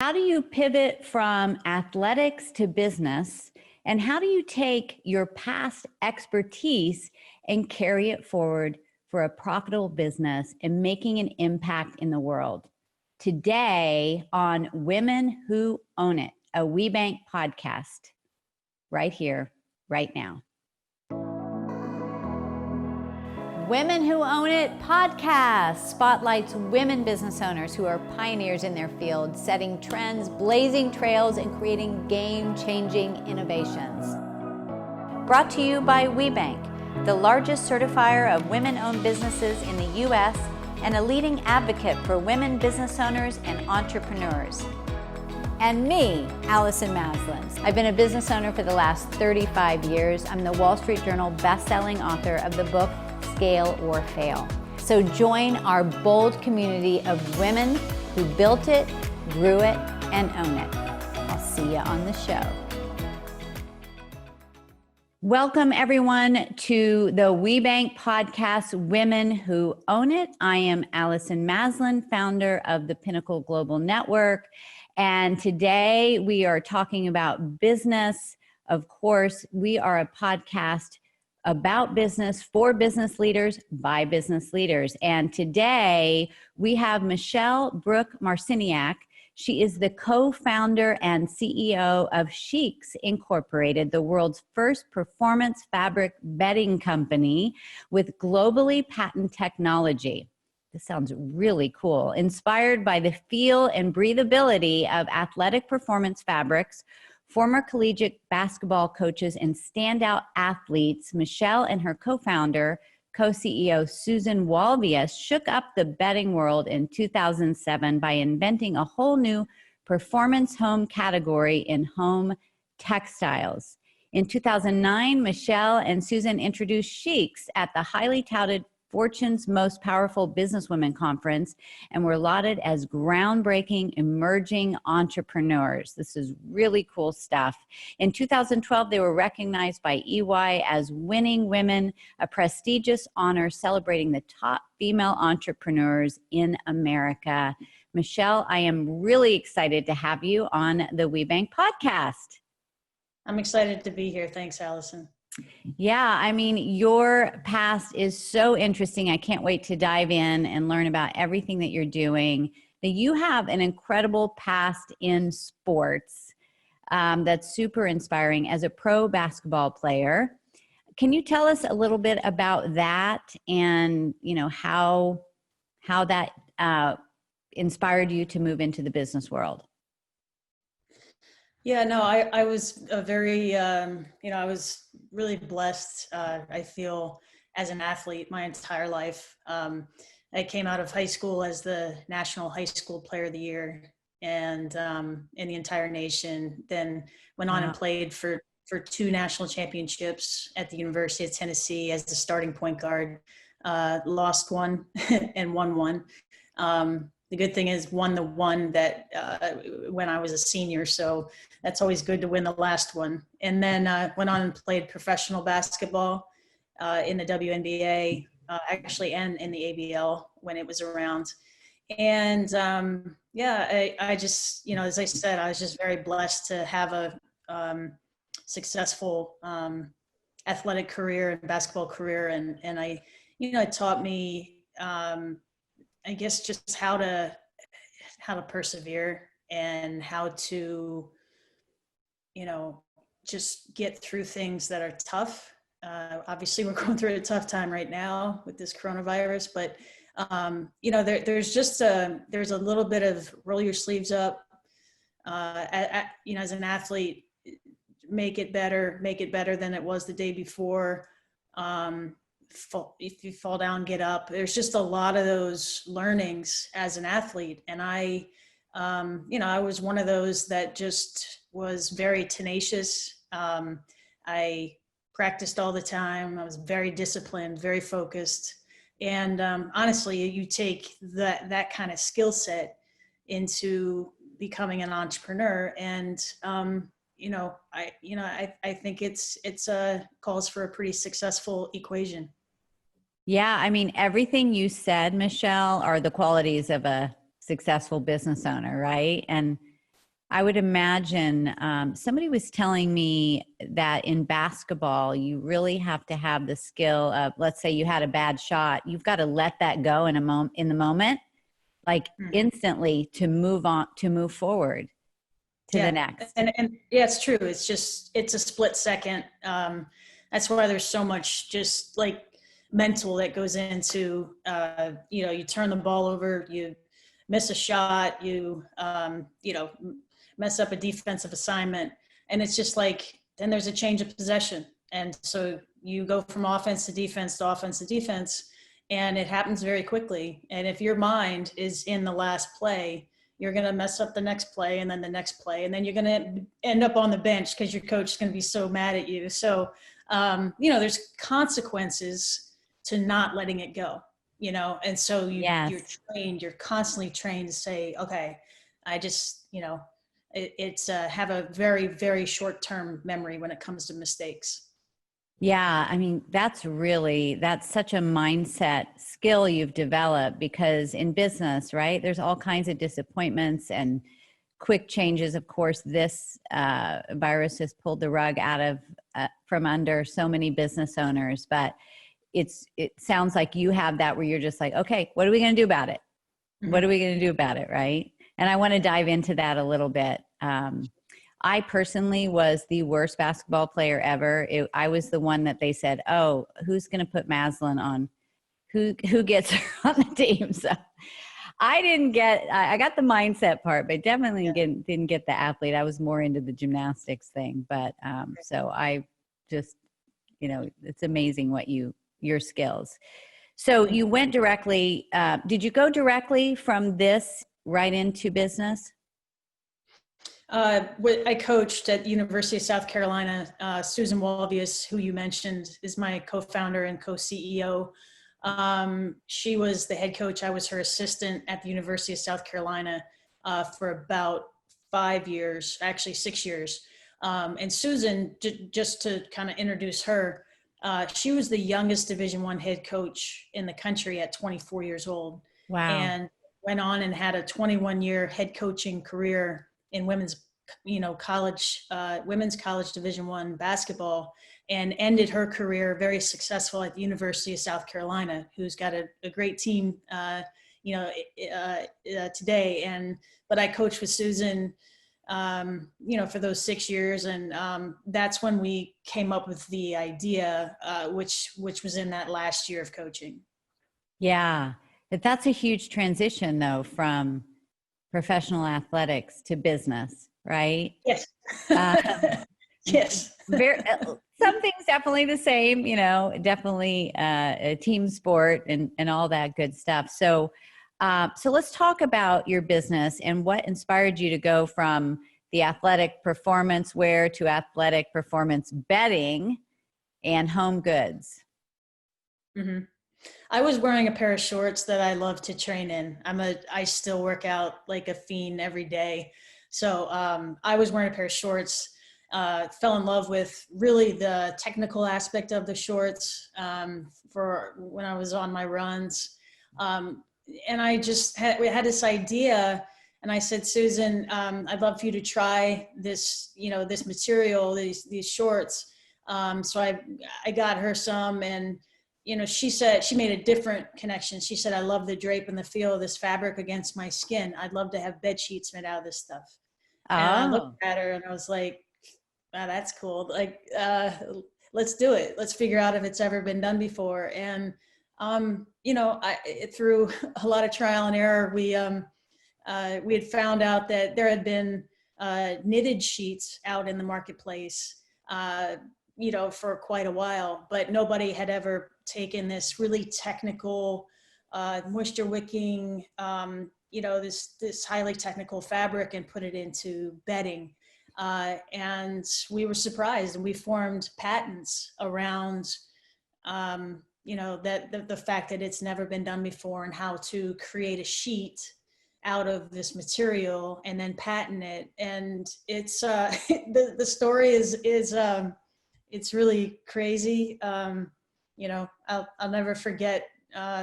How do you pivot from athletics to business? And how do you take your past expertise and carry it forward for a profitable business and making an impact in the world? Today on Women Who Own It, a WeBank podcast, right here, right now. Women Who Own It podcast spotlights women business owners who are pioneers in their field, setting trends, blazing trails, and creating game-changing innovations. Brought to you by WeBank, the largest certifier of women-owned businesses in the U.S. and a leading advocate for women business owners and entrepreneurs. And me, Allison Maslan. I've been a business owner for the last 35 years. I'm the Wall Street Journal best-selling author of the book Scale or Fail. So join our bold community of women who built it, grew it, and own it. I'll see you on the show. Welcome everyone to the WeBank podcast, Women Who Own It. I am Allison Maslan, founder of the Pinnacle Global Network. And today we are talking about business. Of course, we are a podcast about business, for business leaders, by business leaders. And today we have Michelle Brooke-Marciniak. She is the co-founder and CEO of SHEEX Incorporated, the world's first performance fabric bedding company with globally patented technology. This sounds really cool. Inspired by the feel and breathability of athletic performance fabrics, former collegiate basketball coaches and standout athletes, Michelle and her co-founder, co-CEO Susan Walvius shook up the bedding world in 2007 by inventing a whole new performance home category in home textiles. In 2009, Michelle and Susan introduced SHEEX at the highly touted Fortune's Most Powerful Businesswomen Conference and were lauded as groundbreaking emerging entrepreneurs. This is really cool stuff. In 2012, they were recognized by EY as Winning Women, a prestigious honor celebrating the top female entrepreneurs in America. Michelle, I am really excited to have you on the WeBank podcast. I'm excited to be here. Thanks, Allison. Yeah, I mean, your past is so interesting. I can't wait to dive in and learn about everything that you're doing. That you have an incredible past in sports that's super inspiring as a pro basketball player. Can you tell us a little bit about that and, you know, how that inspired you to move into the business world? Yeah, no, I was a very, I was really blessed, I feel, as an athlete my entire life. I came out of high school as the National High School Player of the Year and in the entire nation, then went on and played for 2 national championships at the University of Tennessee as the starting point guard, lost one and won one. The good thing is won the one that when I was a senior, so that's always good to win the last one. And then went on and played professional basketball in the WNBA, actually, and in the ABL when it was around. And I just, as I said, I was just very blessed to have a successful athletic career and basketball career. And I, it taught me, I guess, just how to persevere and how to, just get through things that are tough. Obviously, we're going through a tough time right now with this coronavirus, but there's a little bit of roll your sleeves up. As an athlete, make it better than it was the day before. If you fall down, get up. There's just a lot of those learnings as an athlete. And I was one of those that just was very tenacious. I practiced all the time. I was very disciplined, very focused. And honestly, you take that kind of skill set into becoming an entrepreneur. And I think it's calls for a pretty successful equation. Yeah, I mean, everything you said, Michelle, are the qualities of a successful business owner, right? And I would imagine somebody was telling me that in basketball, you really have to have the skill of, let's say you had a bad shot, you've got to let that go in in the moment, like instantly, to move on, to move forward to the next. And yeah, it's true. It's a split second. That's why there's so much just like mental that goes into, you turn the ball over, you miss a shot, you mess up a defensive assignment. And it's just like, then there's a change of possession. And so you go from offense to defense to offense to defense, and it happens very quickly. And if your mind is in the last play, you're going to mess up the next play and then the next play. And then you're going to end up on the bench because your coach is going to be so mad at you. So, there's consequences to not letting it go, and so you're constantly trained to say, okay, I just, have a very, very short-term memory when it comes to mistakes. Yeah, I mean, that's such a mindset skill you've developed, because in business, right, there's all kinds of disappointments and quick changes. Of course, this virus has pulled the rug out of from under so many business owners, but it sounds like you have that where you're just like, okay, what are we going to do about it? What are we going to do about it, right? And I want to dive into that a little bit. I personally was the worst basketball player ever. I was the one that they said, oh, who's going to put Maslan on? Who gets her on the team? So I got the mindset part, but definitely didn't get the athlete. I was more into the gymnastics thing. But so I just, it's amazing what your skills. So you went directly, did you go directly from this right into business? I coached at the University of South Carolina. Susan Walvius, who you mentioned, is my co-founder and co-CEO. She was the head coach. I was her assistant at the University of South Carolina for about 5 years, actually 6 years. And Susan, just to kind of introduce her, she was the youngest Division I head coach in the country at 24 years old. Wow. And went on and had a 21-year head coaching career in women's college Division I basketball, and ended her career very successful at the University of South Carolina, who's got a great team, today. But I coached with Susan, for those 6 years. And that's when we came up with the idea, which was in that last year of coaching. Yeah. That's a huge transition though, from professional athletics to business, right? Yes. Yes. Some things definitely the same, definitely a team sport and all that good stuff. So let's talk about your business and what inspired you to go from the athletic performance wear to athletic performance bedding and home goods. Mm-hmm. I was wearing a pair of shorts that I love to train in. I still work out like a fiend every day. So I was wearing a pair of shorts, fell in love with really the technical aspect of the shorts for when I was on my runs. And we had this idea, and I said, Susan, I'd love for you to try this, this material, these shorts. So I got her some, and she said, she made a different connection. She said, I love the drape and the feel of this fabric against my skin. I'd love to have bed sheets made out of this stuff. Oh. And I looked at her and I was like, wow, that's cool. Like, let's do it. Let's figure out if it's ever been done before. And, through a lot of trial and error, we had found out that there had been knitted sheets out in the marketplace, for quite a while, but nobody had ever taken this really technical, moisture wicking, this highly technical fabric and put it into bedding. And we were surprised, and we formed patents around, the fact that it's never been done before, and how to create a sheet out of this material and then patent it. And it's, the story is it's really crazy. I'll never forget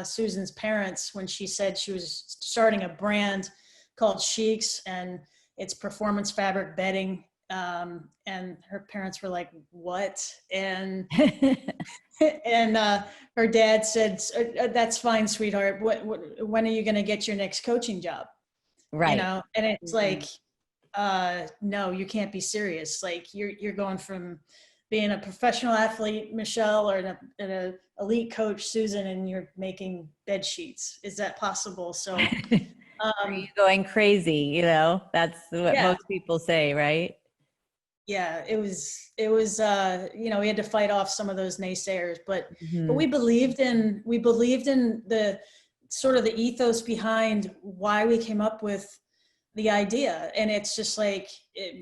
Susan's parents when she said she was starting a brand called SHEEX, and it's performance fabric bedding. And her parents were like, what? And, and her dad said, that's fine, sweetheart. When are you going to get your next coaching job? Right. You know? And it's like, no, you can't be serious. Like you're going from being a professional athlete, Michelle, or an elite coach, Susan, and you're making bed sheets. Is that possible? So, are you going crazy? You know, that's what most people say, right? Yeah, it was, you know, we had to fight off some of those naysayers, but we believed in the sort of the ethos behind why we came up with the idea. And it's just like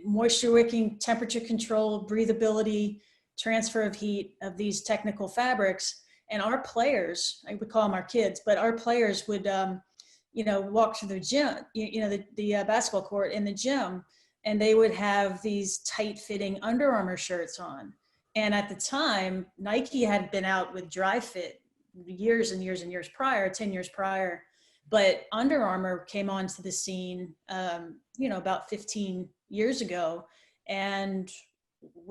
moisture wicking, temperature control, breathability, transfer of heat of these technical fabrics. And our players, I would call them our kids, but our players would, you know, walk through the gym, you know, the basketball court in the gym, and they would have these tight fitting Under Armour shirts on. And at the time, Nike had been out with dry fit years and years and years prior, 10 years prior. But Under Armour came onto the scene, you know, about 15 years ago, and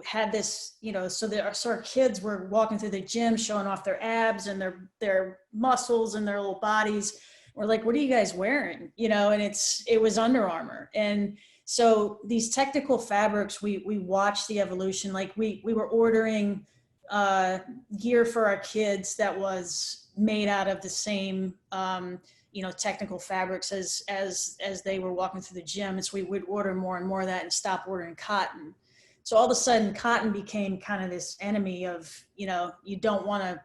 had this, you know, so our kids were walking through the gym, showing off their abs and their muscles and their little bodies. We're like, what are you guys wearing? You know, and it was Under Armour. And so these technical fabrics, we watched the evolution. Like we were ordering gear for our kids that was made out of the same, you know, technical fabrics as they were walking through the gym. And so we would order more and more of that and stop ordering cotton. So all of a sudden cotton became kind of this enemy of, you know, you don't want to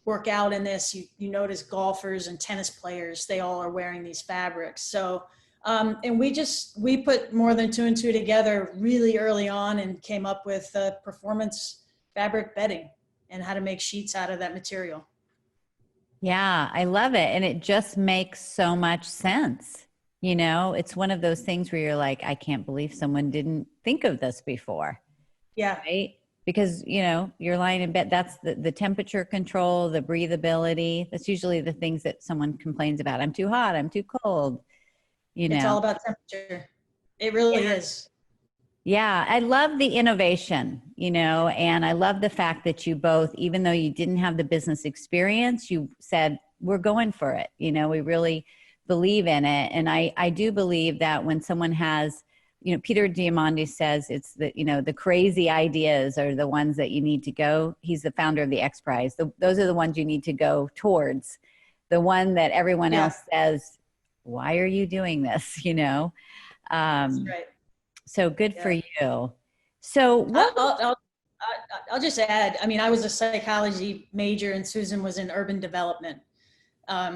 work out in this. You notice golfers and tennis players, they all are wearing these fabrics. So, and we put more than 2 and 2 together really early on and came up with performance fabric bedding and how to make sheets out of that material. Yeah, I love it. And it just makes so much sense. You know, it's one of those things where you're like, I can't believe someone didn't think of this before. Yeah. Right? Because, you know, you're lying in bed. That's the temperature control, the breathability. That's usually the things that someone complains about. I'm too hot. I'm too cold. You know, it's all about temperature. It really is. Yeah, I love the innovation, you know, and I love the fact that you both, even though you didn't have the business experience, you said, we're going for it. You know, we really believe in it. And I do believe that when someone has, you know, Peter Diamandis says it's the, you know, the crazy ideas are the ones that you need to go. He's the founder of the X Prize. Those are the ones you need to go towards. The one that everyone else says, why are you doing this? You know? That's right. So good for you. So I'll just add, I mean, I was a psychology major and Susan was in urban development.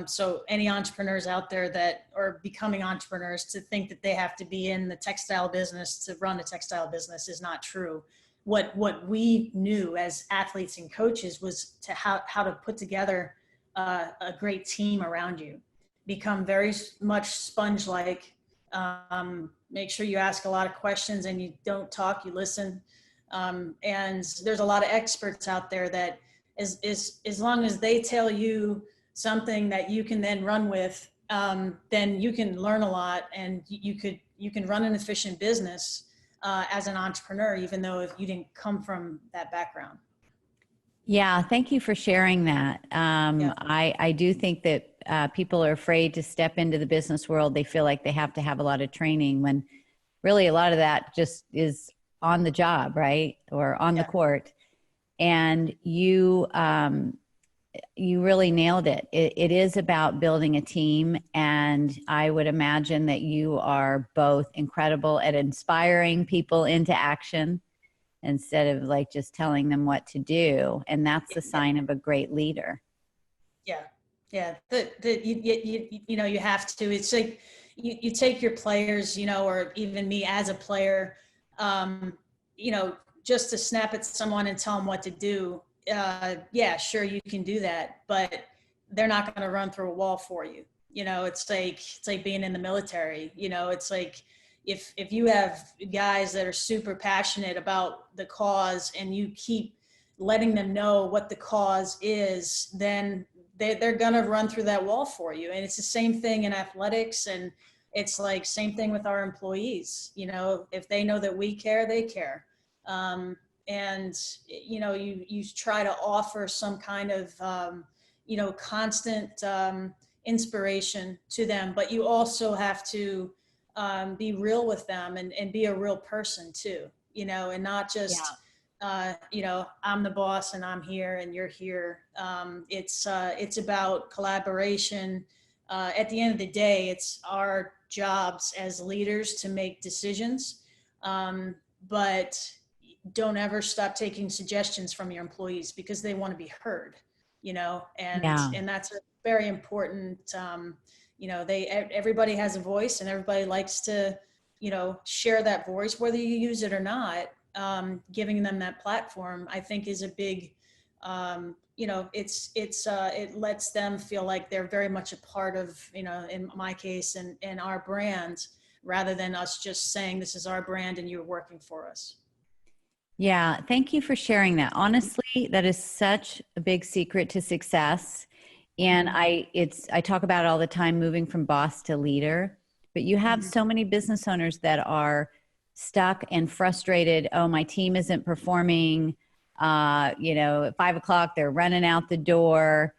So any entrepreneurs out there that are becoming entrepreneurs to think that they have to be in the textile business to run a textile business is not true. What we knew as athletes and coaches was to how to put together a great team around you, become very much sponge-like, make sure you ask a lot of questions and you don't talk, you listen. And there's a lot of experts out there that as long as they tell you something that you can then run with, then you can learn a lot and you can run an efficient business as an entrepreneur, even though if you didn't come from that background. Yeah, thank you for sharing that. I do think that people are afraid to step into the business world. They feel like they have to have a lot of training when really a lot of that just is on the job, right? Or on the court. And you really nailed it. It is about building a team. And I would imagine that you are both incredible at inspiring people into action instead of like just telling them what to do. And that's a sign of a great leader. Yeah. Yeah. You know, you have to, it's like you take your players, you know, or even me as a player, you know, just to snap at someone and tell them what to do. Yeah, sure. You can do that, but they're not going to run through a wall for you. You know, it's like being in the military, you know, it's like, if you have guys that are super passionate about the cause and you keep letting them know what the cause is, then they're going to run through that wall for you. And it's the same thing in athletics and it's like same thing with our employees. You know, if they know that we care, they care. And you know, you try to offer some kind of you know, constant inspiration to them, but you also have to be real with them and be a real person too, you know, and not just you know, I'm the boss and I'm here and you're here. It's about collaboration. At the end of the day, it's our jobs as leaders to make decisions, but don't ever stop taking suggestions from your employees because they want to be heard, you know, and that's a very important, you know, everybody has a voice and everybody likes to, you know, share that voice, whether you use it or not. Giving them that platform, I think, is a big, you know, it lets them feel like they're very much a part of, you know, in my case, and our brand, rather than us just saying this is our brand and you're working for us. Yeah, thank you for sharing that. Honestly, that is such a big secret to success. And I talk about it all the time, moving from boss to leader. But you have so many business owners that are stuck and frustrated. Oh, my team isn't performing. You know, at 5 o'clock, they're running out the door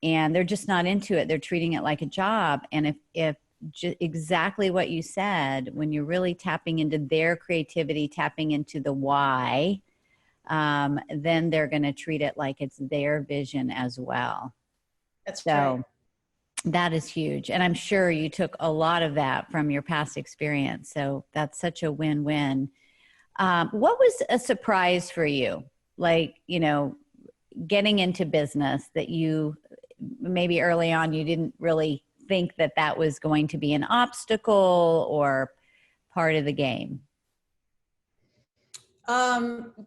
and they're just not into it. They're treating it like a job. And if exactly what you said, when you're really tapping into their creativity, tapping into the why, then they're going to treat it like it's their vision as well. That's so right. That is huge. And I'm sure you took a lot of that from your past experience. So that's such a win-win. What was a surprise for you? Like, you know, getting into business that you maybe early on, you didn't really think that that was going to be an obstacle or part of the game?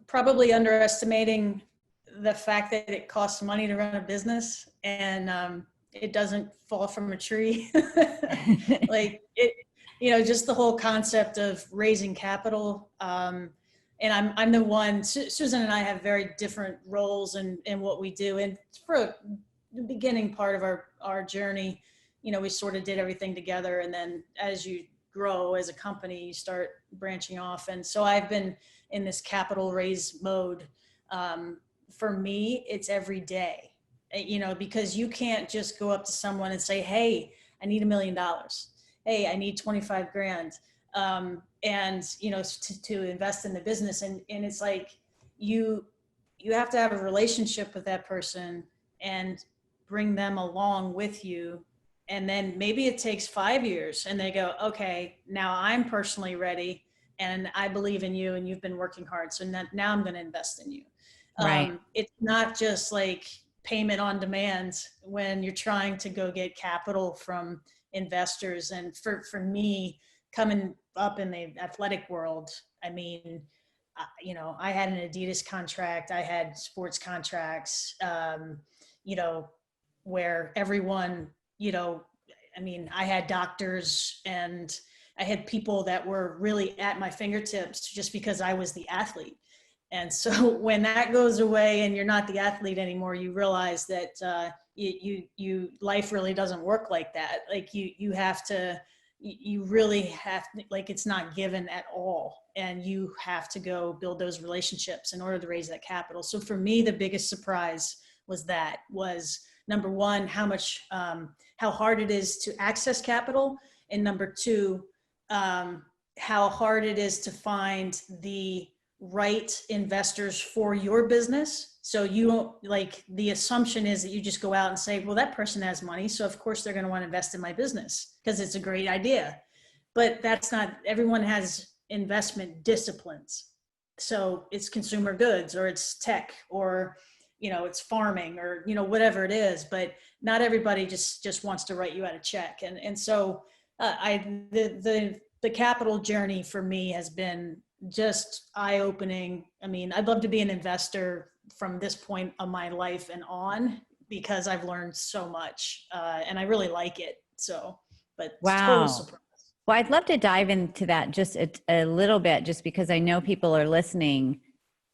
Probably underestimating the fact that it costs money to run a business, and it doesn't fall from a tree. Like it, you know, just the whole concept of raising capital. And I'm the one, Susan and I have very different roles in what we do. And for the beginning part of our journey, you know, we sort of did everything together. And then as you grow as a company, you start branching off. And so I've been in this capital raise mode. For me, it's every day, you know, because you can't just go up to someone and say, hey, I need $1 million. Hey, I need 25 grand. And, you know, to invest in the business. And it's like, you have to have a relationship with that person and bring them along with you. And then maybe it takes 5 years and they go, okay, now I'm personally ready and I believe in you and you've been working hard. So now I'm going to invest in you. Right. It's not just like payment on demand when you're trying to go get capital from investors. And for me, coming up in the athletic world, I mean, you know, I had an Adidas contract, I had sports contracts, you know, where everyone, you know, I mean, I had doctors and I had people that were really at my fingertips just because I was the athlete. And so when that goes away and you're not the athlete anymore, you realize that you life really doesn't work like that. Like you have to, you really have to, like, it's not given at all. And you have to go build those relationships in order to raise that capital. So for me, the biggest surprise was number one, how hard it is to access capital. And number two, how hard it is to find the right investors for your business. So you don't, like, the assumption is that you just go out and say, well, that person has money, so of course they're going to want to invest in my business because it's a great idea. But that's not, everyone has investment disciplines. So it's consumer goods or it's tech or, you know, it's farming or, you know, whatever it is, but not everybody just wants to write you out a check. And so the capital journey for me has been just eye-opening. I mean, I'd love to be an investor from this point of my life and on, because I've learned so much and I really like it. So, but it's total surprise. Well, I'd love to dive into that just a little bit, just because I know people are listening,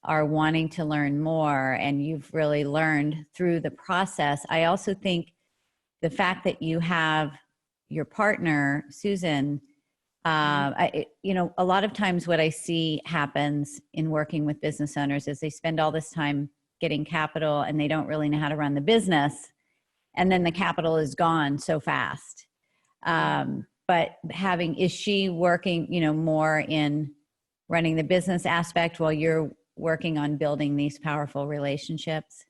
are wanting to learn more, and you've really learned through the process. I also think the fact that you have your partner, Susan, a lot of times what I see happens in working with business owners is they spend all this time getting capital and they don't really know how to run the business. And then the capital is gone so fast. But is she working, more in running the business aspect while you're working on building these powerful relationships?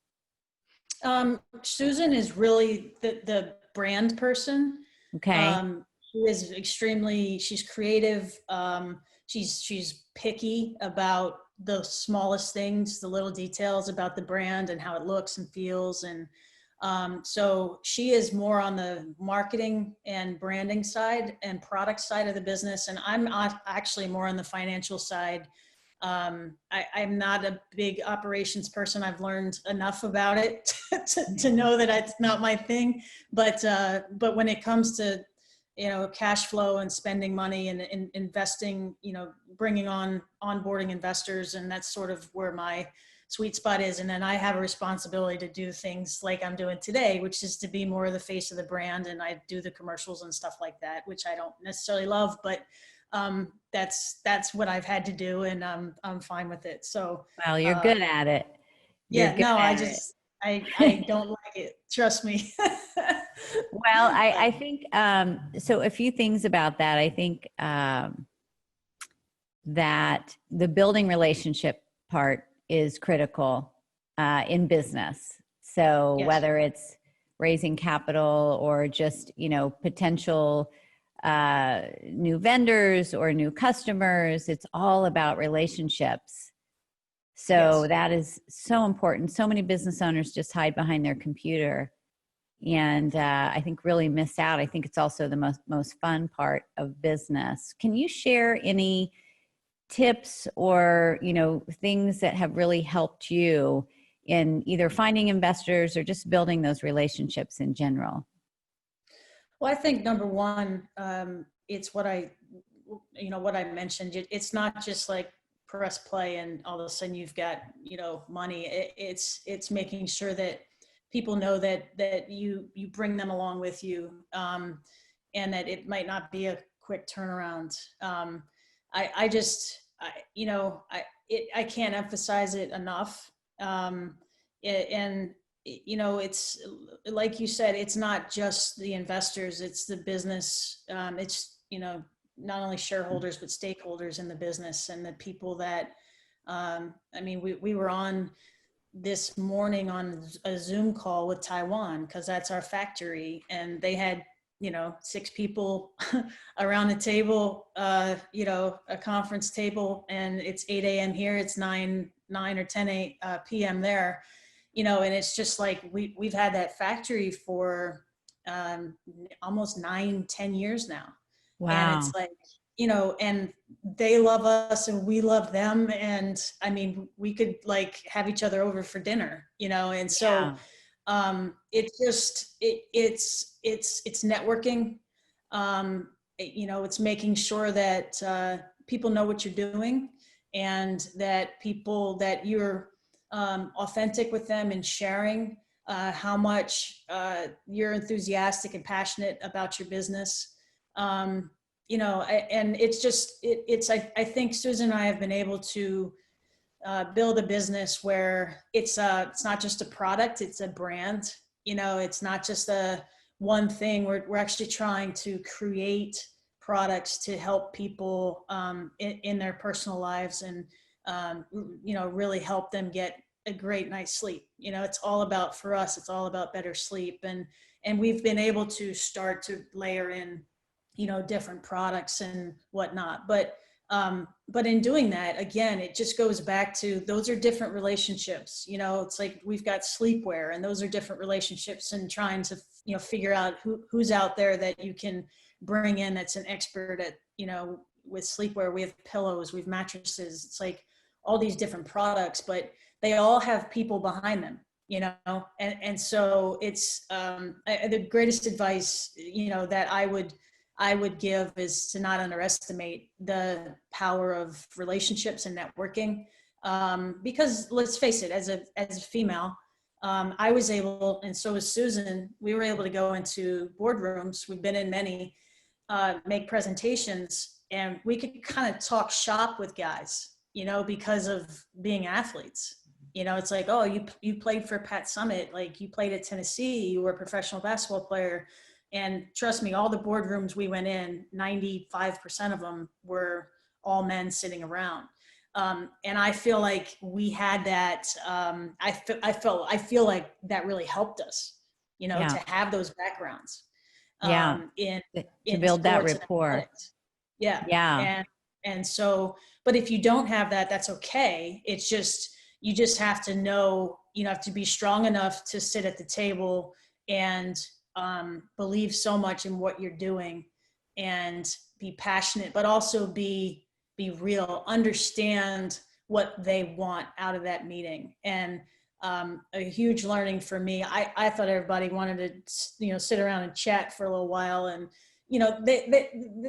Susan is really the brand person. Okay. She is she's creative. She's picky about the smallest things, the little details about the brand and how it looks and feels. And so she is more on the marketing and branding side and product side of the business. And I'm actually more on the financial side. I'm not a big operations person. I've learned enough about it to know that it's not my thing. But when it comes to, cash flow and spending money and investing, bringing onboarding investors, and that's sort of where my sweet spot is. And then I have a responsibility to do things like I'm doing today, which is to be more of the face of the brand. And I do the commercials and stuff like that, which I don't necessarily love, but that's what I've had to do, and I'm fine with it. So well, you're good at it. I don't like it. Trust me. Well, I think so. A few things about that. I think that the building relationship part is critical in business. So Yes. Whether it's raising capital or just potential new vendors or new customers, it's all about relationships. So Yes. That is so important. So many business owners just hide behind their computer and I think really miss out. I think it's also the most fun part of business. Can you share any tips or things that have really helped you in either finding investors or just building those relationships in general? Well, I think number one, it's what I mentioned. It's not just like press play and all of a sudden you've got, money. It's making sure that people know that you bring them along with you, and that it might not be a quick turnaround. I can't emphasize it enough. It's like you said, it's not just the investors, it's the business. It's, not only shareholders, but stakeholders in the business and the people that, we were on this morning on a Zoom call with Taiwan because that's our factory, and they had 6 people around the table, a conference table, and it's 8 a.m. here, it's 9 or 10 p.m. there, and it's just like we've had that factory for almost 9-10 years now. Wow. And it's like, and they love us and we love them. And we could like have each other over for dinner, and so it's just, it's networking. It's making sure that people know what you're doing and that you're authentic with them and sharing how much you're enthusiastic and passionate about your business. And it's just, I think Susan and I have been able to build a business where it's not just a product, it's a brand. It's not just a one thing. We're actually trying to create products to help people in their personal lives and really help them get a great night's sleep. It's all about, for us, it's all about better sleep. And we've been able to start to layer in, different products and whatnot. But in doing that, again, it just goes back to, those are different relationships. It's like we've got sleepwear, and those are different relationships, and trying to, figure out who's out there that you can bring in that's an expert at, with sleepwear. We have pillows, we have mattresses. It's like all these different products, but they all have people behind them, and so it's the greatest advice, that I would give is to not underestimate the power of relationships and networking. Because let's face it, as a female, I was able, and so was Susan, we were able to go into boardrooms, we've been in many, make presentations, and we could kind of talk shop with guys, because of being athletes. It's like, oh, you played for Pat Summitt, like you played at Tennessee, you were a professional basketball player. And trust me, all the boardrooms we went in, 95% of them were all men sitting around. And I feel like we had that. I feel like that really helped us, Yeah. to have those backgrounds. Yeah. In To build that sports and rapport. athletics. Yeah. Yeah. And so, but if you don't have that, that's okay. It's just, you just have to know, you have to be strong enough to sit at the table and believe so much in what you're doing and be passionate, but also be real, understand what they want out of that meeting. And a huge learning for me, I thought everybody wanted to, sit around and chat for a little while, and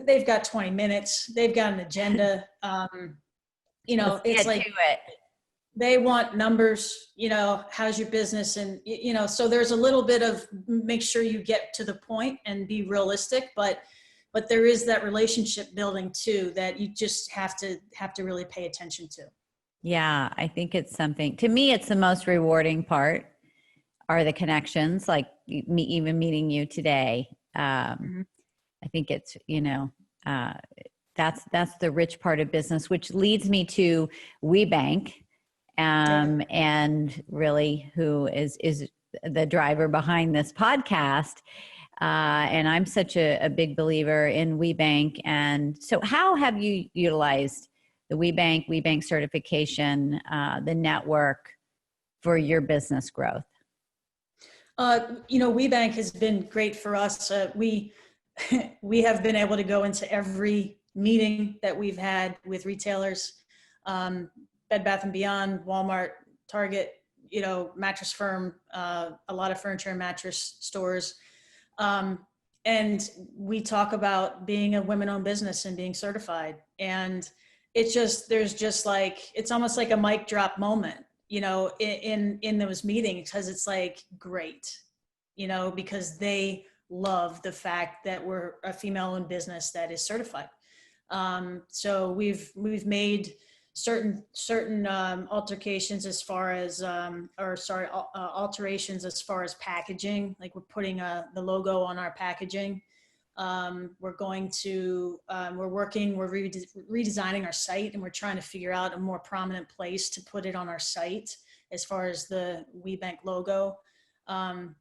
they've got 20 minutes, they've got an agenda. It's like they want numbers, how's your business? And, so there's a little bit of make sure you get to the point and be realistic, but there is that relationship building too, that you just have to really pay attention to. Yeah. I think it's something, to me, it's the most rewarding part are the connections, like me, even meeting you today. I think it's, that's the rich part of business, which leads me to WeBank. And really who is the driver behind this podcast. And I'm such a big believer in WeBank. And so how have you utilized the WeBank certification, the network for your business growth? WeBank has been great for us. We have been able to go into every meeting that we've had with retailers, Bed Bath & Beyond, Walmart, Target, Mattress Firm, a lot of furniture and mattress stores. And we talk about being a women-owned business and being certified. And it's almost like a mic drop moment, in those meetings, because it's like, great, because they love the fact that we're a female-owned business that is certified. So we've made certain alterations as far as alterations as far as packaging, like we're putting the logo on our packaging. We're redesigning our site, and we're trying to figure out a more prominent place to put it on our site as far as the WeBank logo. And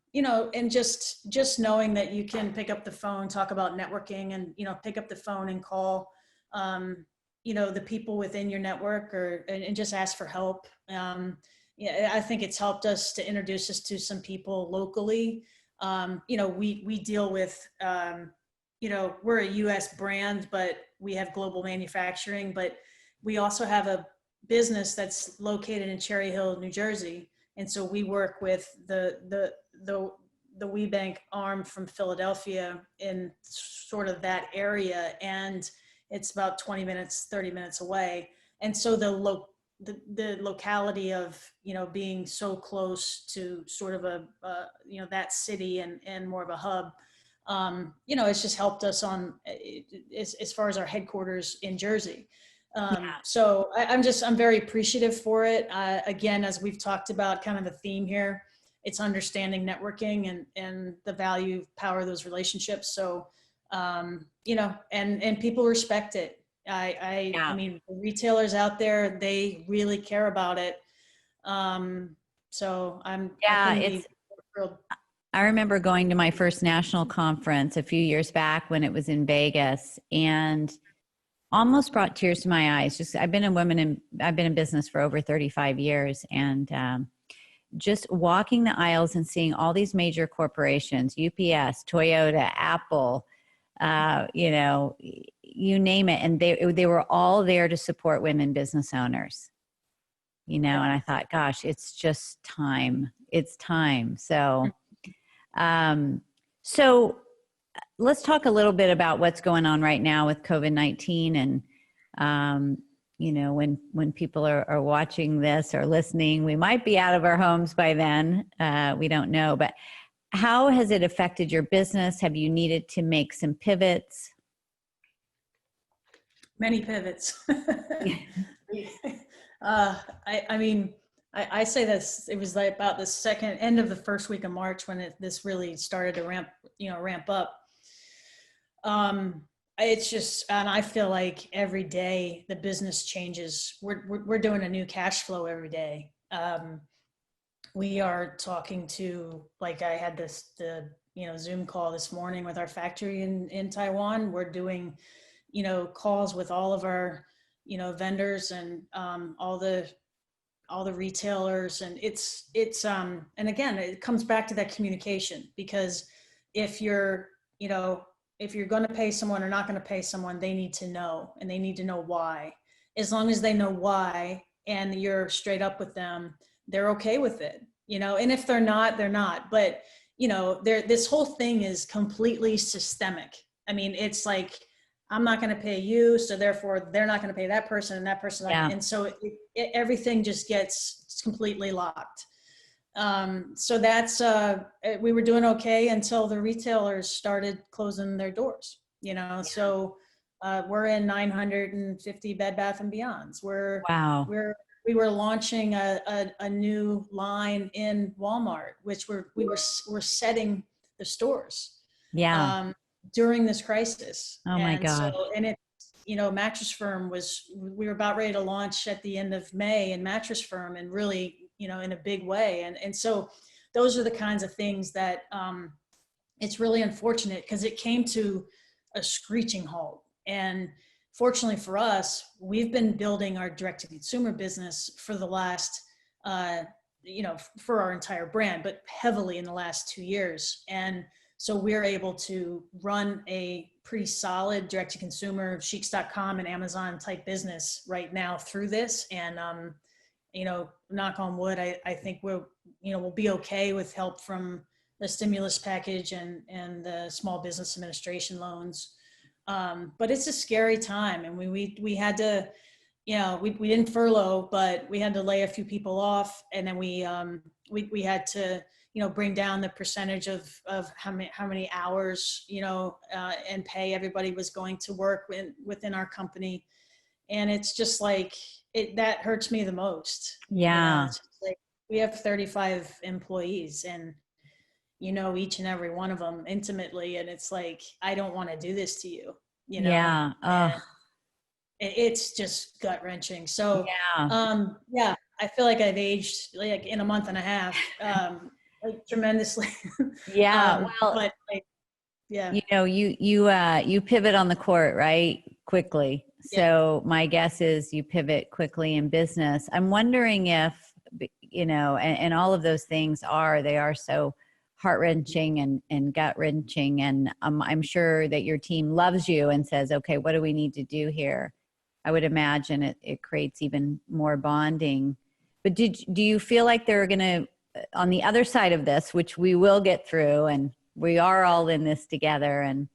just knowing that you can pick up the phone, talk about networking, and pick up the phone and call the people within your network, and just ask for help. I think it's helped us to introduce us to some people locally. We deal with, we're a US brand, but we have global manufacturing, but we also have a business that's located in Cherry Hill, New Jersey. And so we work with the WeBank arm from Philadelphia in sort of that area. And it's about 20 minutes, 30 minutes away. And so the locality of, being so close to sort of that city and more of a hub, it's just helped us on as far as our headquarters in Jersey. So I'm very appreciative for it. Again, as we've talked about, kind of the theme here, it's understanding networking and the value, power of those relationships. So, and people respect it. I mean, the retailers out there, they really care about it. So I remember going to my first national conference a few years back when it was in Vegas, and almost brought tears to my eyes. I've been in business for over 35 years, and just walking the aisles and seeing all these major corporations, UPS, Toyota, Apple, you name it. And they were all there to support women business owners, and I thought, gosh, it's just time. It's time. So let's talk a little bit about what's going on right now with COVID-19 and, you know, when people are watching this or listening, we might be out of our homes by then. We don't know, but how has it affected your business? Have you needed to make some pivots? Many pivots. I mean, I say this, it was like about the end of the first week of March when this really started to ramp up. It's just, and I feel like every day the business changes. We're doing a new cash flow every day. We are talking to, like I had the Zoom call this morning with our factory in Taiwan. We're doing, calls with all of our, vendors and all the retailers, and it's and again, it comes back to that communication, because if you're going to pay someone or not going to pay someone, they need to know, and they need to know why. As long as they know why and you're straight up with them, they're okay with it, and if they're not, they're not. But this whole thing is completely systemic. I mean, it's like, I'm not going to pay you, so therefore they're not going to pay that person, and that person, Yeah. and so everything just gets completely locked. So that's we were doing okay until the retailers started closing their doors. Yeah. So we're in 950 Bed Bath and Beyonds. Wow. We were launching a new line in Walmart, which we're setting the stores. Yeah. During this crisis. Oh my God. So, and it, Mattress Firm we were about ready to launch at the end of May in Mattress Firm, and really, in a big way. And so those are the kinds of things that it's really unfortunate, because it came to a screeching halt. And fortunately for us, we've been building our direct to consumer business for the last, for our entire brand, but heavily in the last 2 years. And so we're able to run a pretty solid direct to consumer SHEEX.com and Amazon type business right now through this. And, knock on wood, I think we'll be okay with help from the stimulus package and the Small Business Administration loans. But it's a scary time. And we had to, we didn't furlough, but we had to lay a few people off. And then we had to, bring down the percentage of how many hours, and pay everybody was going to work within our company. And it's just like, that hurts me the most. Yeah. It's just like, we have 35 employees, and each and every one of them intimately. And it's like, I don't want to do this to you, Yeah. It's just gut wrenching. So, Yeah. I feel like I've aged like in a month and a half. Like tremendously. Yeah. Well, but like, yeah. You pivot on the court, right? Quickly. So Yeah. my guess is you pivot quickly in business. I'm wondering if, and all of those things they are so heart-wrenching and gut-wrenching. And I'm sure that your team loves you and says, okay, what do we need to do here? I would imagine it creates even more bonding. But do you feel like they're going to, on the other side of this, which we will get through, and we are all in this together, and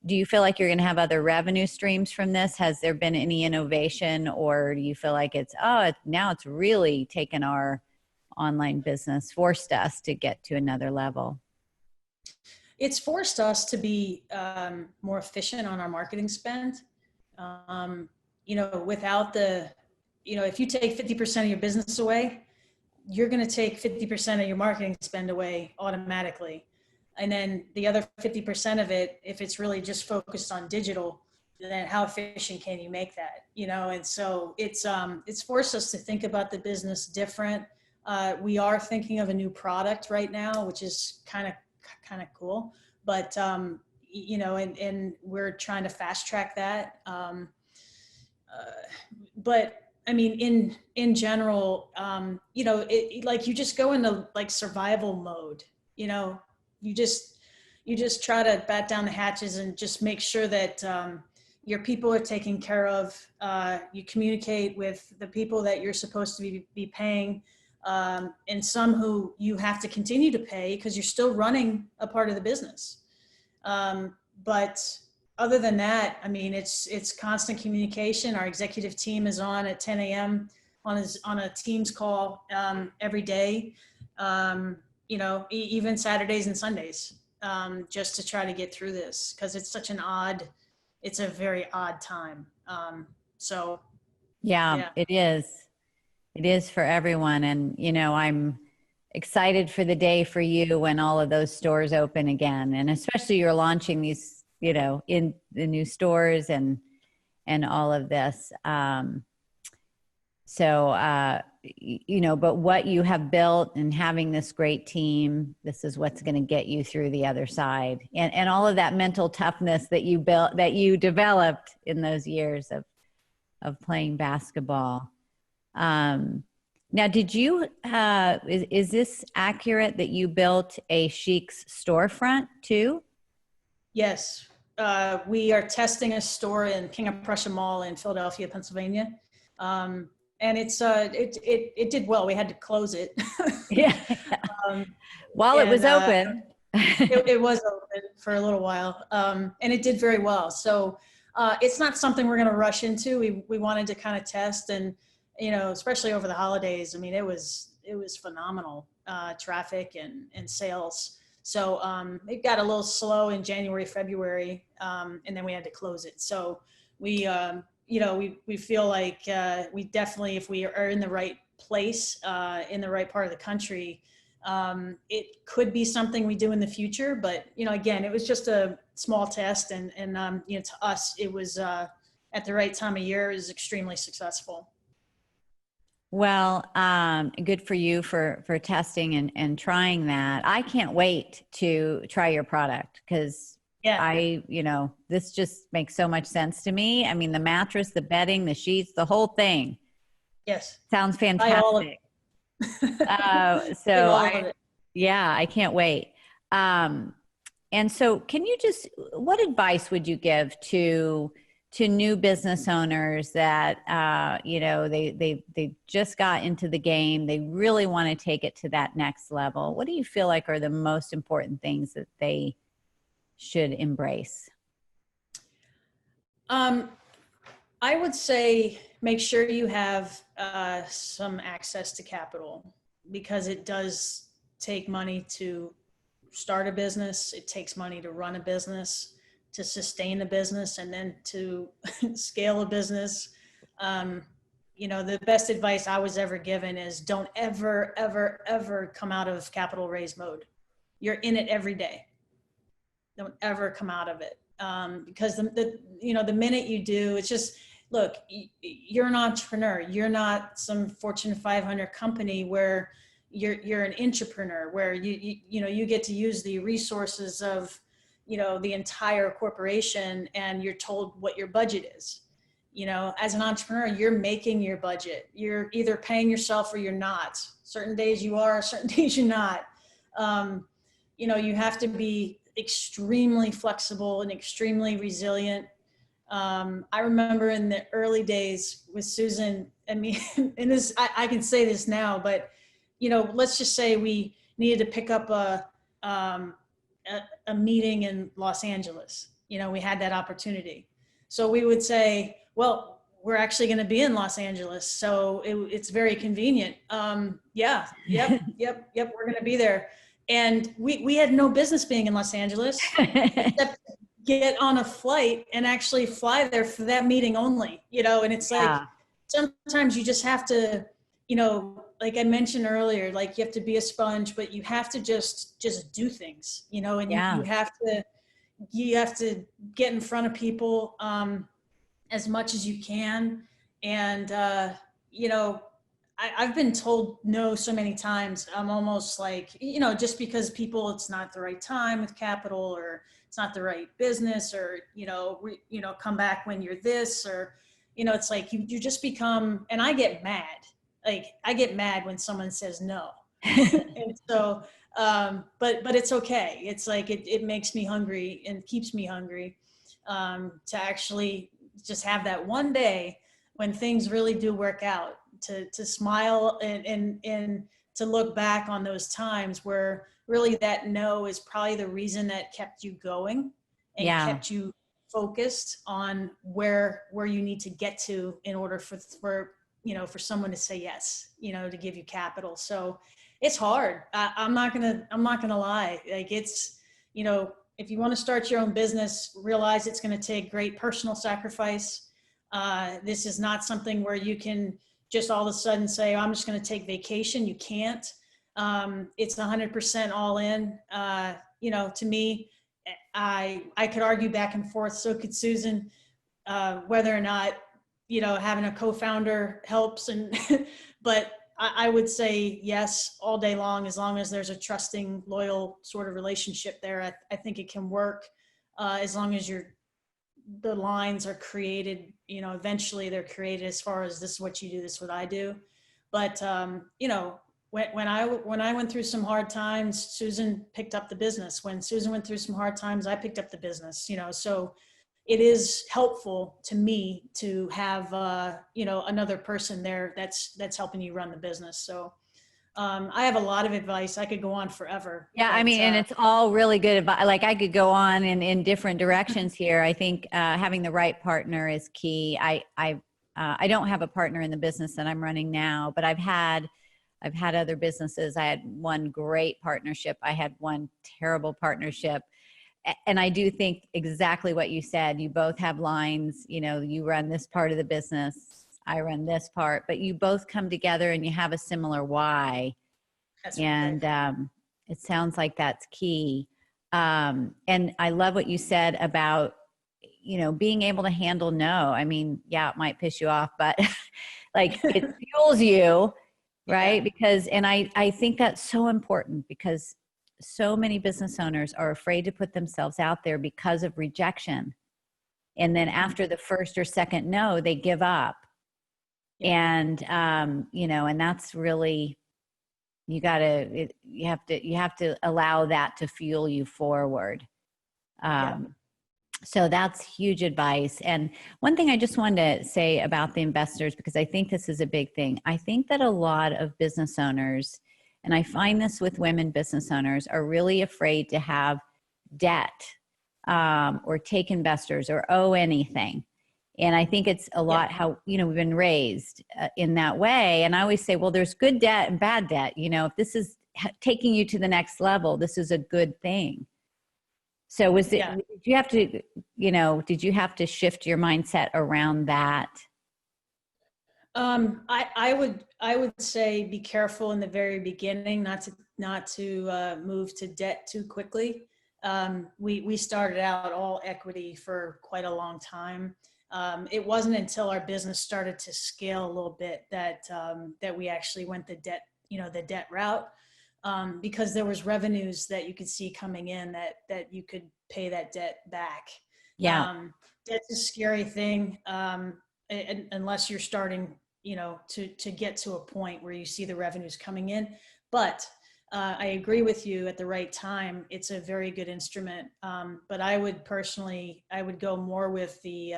do you feel like you're going to have other revenue streams from this? Has there been any innovation, or do you feel like now it's really taken our online business, forced us to get to another level? It's forced us to be more efficient on our marketing spend. Without if you take 50% of your business away, you're going to take 50% of your marketing spend away automatically. And then the other 50% of it, if it's really just focused on digital, then how efficient can you make that? And so it's forced us to think about the business different. We are thinking of a new product right now, which is kind of cool, but and we're trying to fast track that. But I mean, in general, like you just go into like survival mode. You just try to bat down the hatches and just make sure that your people are taken care of. You communicate with the people that you're supposed to be paying, and some who you have to continue to pay because you're still running a part of the business. But other than that, I mean, it's constant communication. Our executive team is on at 10 a.m. on a Teams call every day. You know, even Saturdays and Sundays, just to try to get through this, because it's such it's a very odd time. So Yeah, it is. It is for everyone. And, you know, I'm excited for the day for you when all of those stores open again. And especially you're launching these, you know, in the new stores and all of this. You know, but what you have built and having this great team, this is what's going to get you through the other side. And all of that mental toughness that you built, that you developed in those years of playing basketball. Now, did you, is this accurate that you built a SHEEX storefront too? Yes, we are testing a store in King of Prussia Mall in Philadelphia, Pennsylvania. And it did well. We had to close it. Yeah. While it was open. It was open for a little while. And it did very well. So it's not something we're going to rush into. We wanted to kind of test, and, you know, especially over the holidays. I mean, it was phenomenal, traffic and sales. So it got a little slow in January, February, and then we had to close it. So we, you know, we feel like we definitely, if we are in the right place, in the right part of the country, it could be something we do in the future. But, you know, again, it was just a small test, and you know, to us, it was at the right time of year. It was extremely successful. Well, good for you for testing and trying that. I can't wait to try your product, because you know, this just makes so much sense to me. I mean, the mattress, the bedding, the sheets, the whole thing. Yes. Sounds fantastic. Yeah, I can't wait. And so can you just, what advice would you give to new business owners that, you know, they just got into the game, they really want to take it to that next level? What do you feel like are the most important things that they should embrace? I would say make sure you have some access to capital, because it does take money to start a business. It takes money to run a business, to sustain a business, and then to scale a business. You know, the best advice I was ever given is don't ever, ever, ever come out of capital raise mode. You're in it every day. Don't ever come out of it. Because you know, the minute you do, it's just, look, you're an entrepreneur. You're not some Fortune 500 company where you're an entrepreneur, where you know, you get to use the resources of, you know, the entire corporation, and you're told what your budget is. You know, as an entrepreneur, you're making your budget. You're either paying yourself or you're not. Certain days you are, certain days you're not. You know, you have to be extremely flexible and extremely resilient. I remember in the early days with Susan, I mean, and this, I can say this now, but, you know, let's just say we needed to pick up a meeting in Los Angeles. You know, we had that opportunity. So we would say, well, we're actually going to be in Los Angeles, so it's very convenient. Yep, we're going to be there. And we had no business being in Los Angeles, except get on a flight and actually fly there for that meeting only, you know. And it's like, sometimes you just have to, you know, like I mentioned earlier, like you have to be a sponge, but you have to just do things, you know, and you have to get in front of people as much as you can. And, you know, I've been told no so many times. I'm almost like, you know, just because people, it's not the right time with capital, or it's not the right business, or, you know, come back when you're this, or, you know, it's like you just become, and I get mad. Like I get mad when someone says no. And so, but it's okay. It's like, it makes me hungry and keeps me hungry, to actually just have that one day when things really do work out, to smile and to look back on those times where really that no is probably the reason that kept you going and kept you focused on where you need to get to in order for someone to say yes, to give you capital. So it's hard. I'm not gonna lie. Like it's, if you want to start your own business, realize it's going to take great personal sacrifice. This is not something where you can just all of a sudden say, oh, I'm just going to take vacation. You can't. It's 100% all in. To me, I could argue back and forth. So could Susan, whether or not, having a co-founder helps. But I would say yes, all day long, as long as there's a trusting, loyal sort of relationship there. I think it can work, as long as the lines are created, eventually they're created as far as this is what you do, this is what I do. But, when I went through some hard times, Susan picked up the business. When Susan went through some hard times, I picked up the business, so it is helpful to me to have, another person there that's helping you run the business. So I have a lot of advice. I could go on forever. Yeah, I mean, and it's all really good advice. Like I could go on in different directions here. I think having the right partner is key. I don't have a partner in the business that I'm running now, but I've had other businesses. I had one great partnership. I had one terrible partnership. And I do think exactly what you said. You both have lines, you run this part of the business, I run this part, but you both come together and you have a similar why. That's and it sounds like that's key. And I love what you said about, being able to handle no. I mean, yeah, it might piss you off, but like it fuels you, right? Yeah. Because, and I think that's so important because so many business owners are afraid to put themselves out there because of rejection. And then after the first or second no, they give up. Yeah. And, and that's really, you have to allow that to fuel you forward. So that's huge advice. And one thing I just wanted to say about the investors, because I think this is a big thing. I think that a lot of business owners, and I find this with women business owners, are really afraid to have debt or take investors or owe anything. And I think it's a lot how, we've been raised in that way. And I always say, well, there's good debt and bad debt. If this is taking you to the next level, this is a good thing. So did you have to shift your mindset around that? I would say be careful in the very beginning, not to move to debt too quickly. We started out all equity for quite a long time. It wasn't until our business started to scale a little bit that we actually went the debt route, because there was revenues that you could see coming in that you could pay that debt back. Yeah, debt's a scary thing, unless you're starting, to get to a point where you see the revenues coming in. But I agree with you, at the right time, it's a very good instrument. But I would go more with the,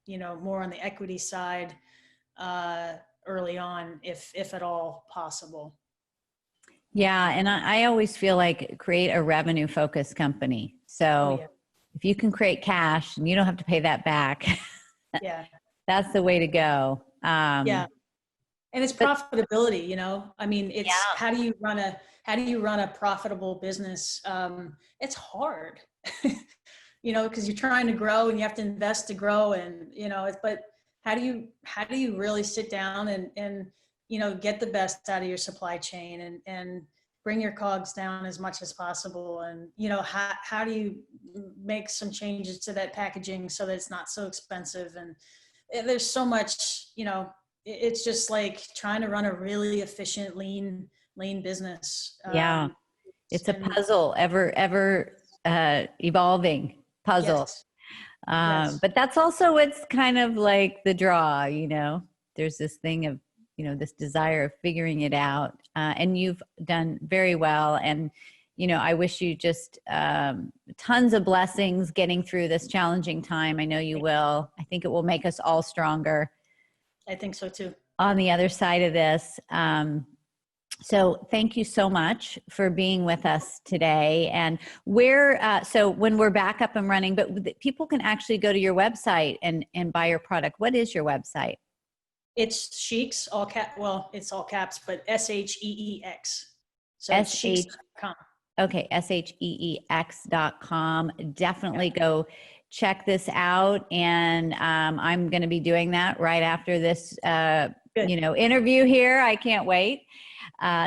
more on the equity side early on, if at all possible. Yeah. And I always feel like create a revenue focused company. So if you can create cash and you don't have to pay that back, that's the way to go. And it's profitability, I mean, it's how do you run a profitable business? It's hard, because you're trying to grow and you have to invest to grow, and, but how do you really sit down and get the best out of your supply chain and bring your COGS down as much as possible? And, how do you make some changes to that packaging so that it's not so expensive? And there's so much, it's just like trying to run a really efficient, lean business. It's a puzzle, ever evolving puzzle. Yes. But that's also what's kind of like the draw, there's this thing of, this desire of figuring it out. And you've done very well. And, I wish you just tons of blessings getting through this challenging time. I know you will. I think it will make us all stronger. I think so too. On the other side of this. So thank you so much for being with us today. And so when we're back up and running, but people can actually go to your website and buy your product. What is your website? It's SHEEX, it's all caps, but SHEEX. So it's S-H, SHEEX.com. okay, SHEEX.com. Definitely go check this out. And I'm going to be doing that right after this, interview here. I can't wait.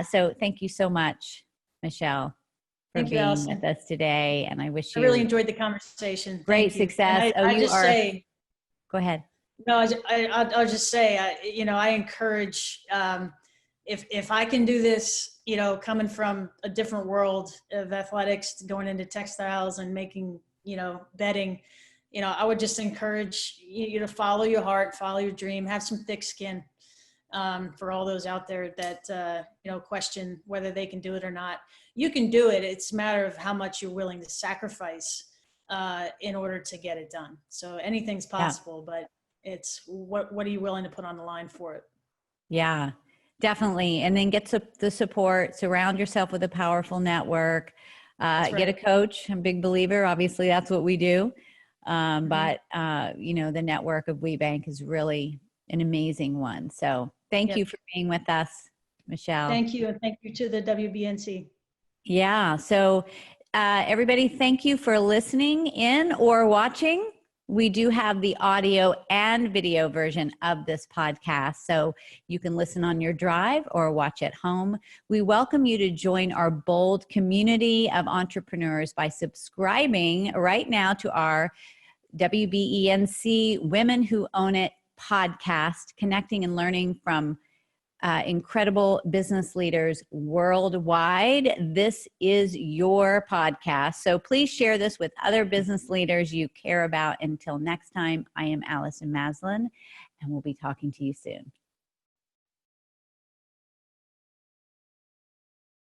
So thank you so much, Michelle, for Thank you, being Allison. with us today. And I wish I you really enjoyed the conversation. great Thank you. success. And I just say, go ahead. no, I'll just say, I encourage, if I can do this, coming from a different world of athletics, going into textiles and making, bedding, I would just encourage you to follow your heart, follow your dream, have some thick skin. For all those out there that, question whether they can do it or not. You can do it. It's a matter of how much you're willing to sacrifice in order to get it done. So anything's possible, but it's what are you willing to put on the line for it? Yeah, definitely. And then get the support, surround yourself with a powerful network, Right. Get a coach. I'm a big believer. Obviously, that's what we do. But the network of WeBank is really an amazing one. So thank you for being with us, Michelle. Thank you. And thank you to the WBNC. Yeah. So everybody, thank you for listening in or watching. We do have the audio and video version of this podcast, so you can listen on your drive or watch at home. We welcome you to join our bold community of entrepreneurs by subscribing right now to our WBENC Women Who Own It podcast, connecting and learning from incredible business leaders worldwide. This is your podcast. So please share this with other business leaders you care about. Until next time, I am Allison Maslan, and we'll be talking to you soon.